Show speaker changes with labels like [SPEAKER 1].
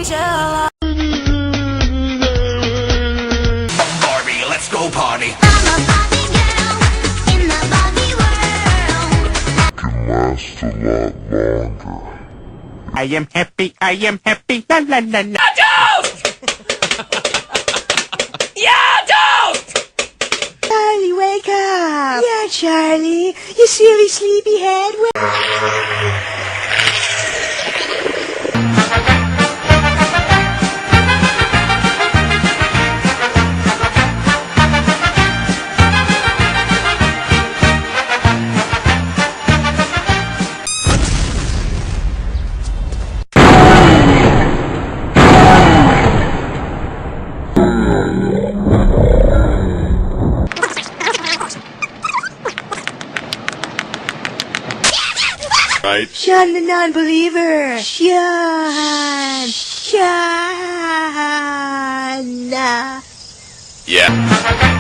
[SPEAKER 1] angel.
[SPEAKER 2] Barbie, let's go party.
[SPEAKER 1] I'm a Barbie girl in the Barbie world.
[SPEAKER 3] Can last a lot longer.
[SPEAKER 4] I am happy, la la la la. Charlie, wake up! Yeah, Charlie, you silly sleepyhead.
[SPEAKER 3] Right?
[SPEAKER 4] Sean the non-believer. Sean.
[SPEAKER 3] Yeah.